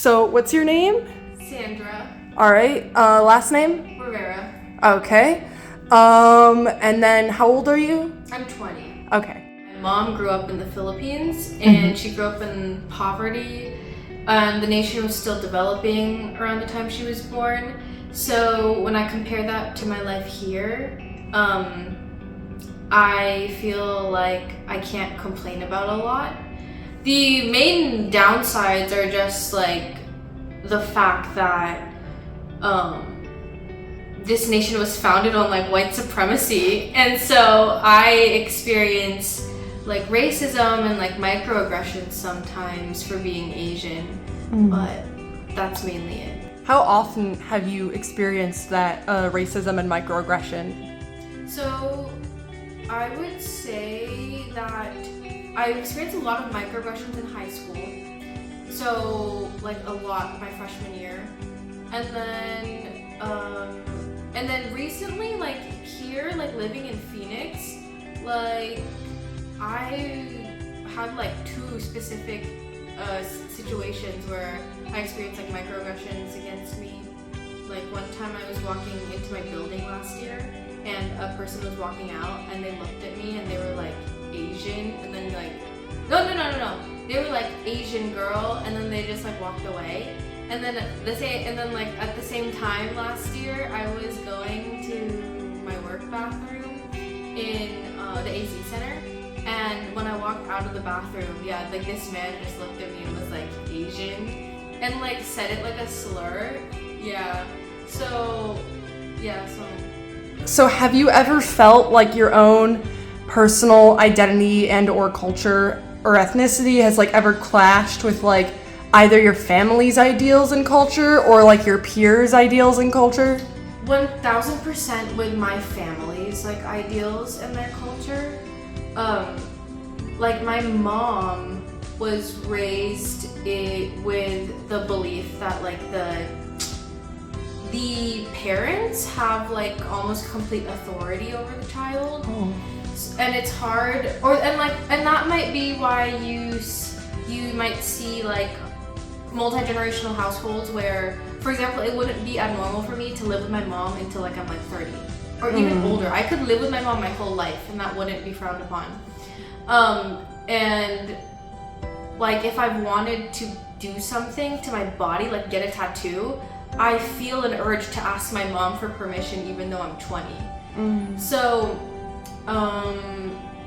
So what's your name? Sandra. All right. Last name? Rivera. Okay. And then how old are you? I'm 20. Okay. My mom grew up in the Philippines, and she grew up in poverty. The nation was still developing around the time she was born. So when I compare that to my life here, I feel like I can't complain about a lot. The main downsides are just like the fact that this nation was founded on like white supremacy, and so I experience like racism and like microaggressions sometimes for being Asian, but that's mainly it. How often have you experienced that racism and microaggression? So I would say that I experienced a lot of microaggressions in high school. So like a lot my freshman year. And then recently, like here, like living in Phoenix, like I had like two specific situations where I experienced like microaggressions against me. Like one time I was walking into my building last year, and a person was walking out, and they looked at me and they were like Asian, and then like no, they were like Asian girl, and then they just like walked away. And then at the same time last year, I was going to my work bathroom in the AZ Center, and when I walked out of the bathroom, yeah, like this man just looked at me and was like Asian, and like said it like a slur. Yeah. So yeah. So have you ever felt like your own personal identity and or culture or ethnicity has like ever clashed with like either your family's ideals and culture or like your peers' ideals and culture? 1000% with my family's like ideals and their culture. Like my mom was raised with the belief that like the parents have like almost complete authority over the child. And it's hard, and that might be why you might see like multi-generational households where, for example, it wouldn't be abnormal for me to live with my mom until like I'm like 30 or even older. I could live with my mom my whole life and that wouldn't be frowned upon. And like if I wanted to do something to my body, like get a tattoo, I feel an urge to ask my mom for permission even though I'm 20. So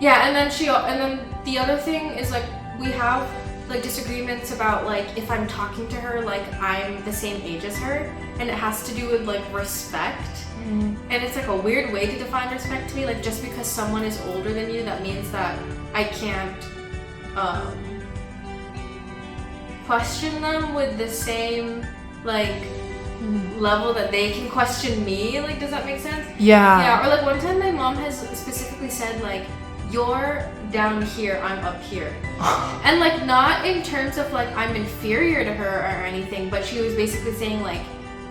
yeah, and then the other thing is like we have like disagreements about like if I'm talking to her like I'm the same age as her, and it has to do with like respect. And it's like a weird way to define respect to me, like just because someone is older than you, that means that I can't question them with the same like level that they can question me. Like, does that make sense? Yeah. Or like one time my mom has specifically said like, you're down here, I'm up here. And like not in terms of like I'm inferior to her or anything, but she was basically saying like,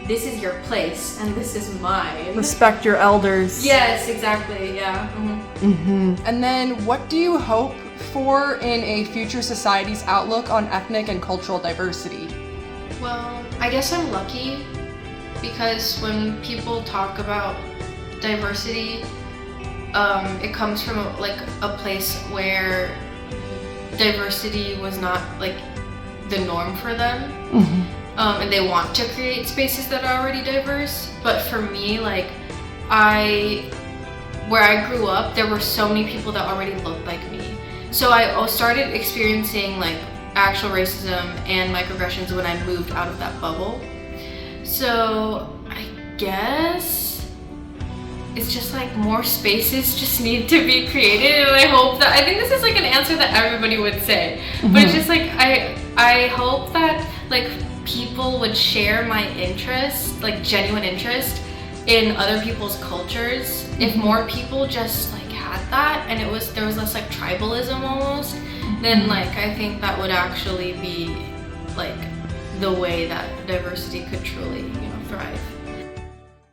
this is your place and this is mine. Respect your elders. Yes, exactly. Yeah. And then what do you hope for in a future society's outlook on ethnic and cultural diversity? Well, I guess I'm lucky because when people talk about diversity, it comes from a place where diversity was not like the norm for them. And they want to create spaces that are already diverse. But for me, like where I grew up, there were so many people that already looked like me. So I started experiencing like actual racism and microaggressions when I moved out of that bubble. So I guess it's just like more spaces just need to be created, and I think this is like an answer that everybody would say, but it's just like I hope that like people would share my interest, like genuine interest in other people's cultures. If more people just like had that and there was less like tribalism almost, then like I think that would actually be like the way that diversity could truly, thrive.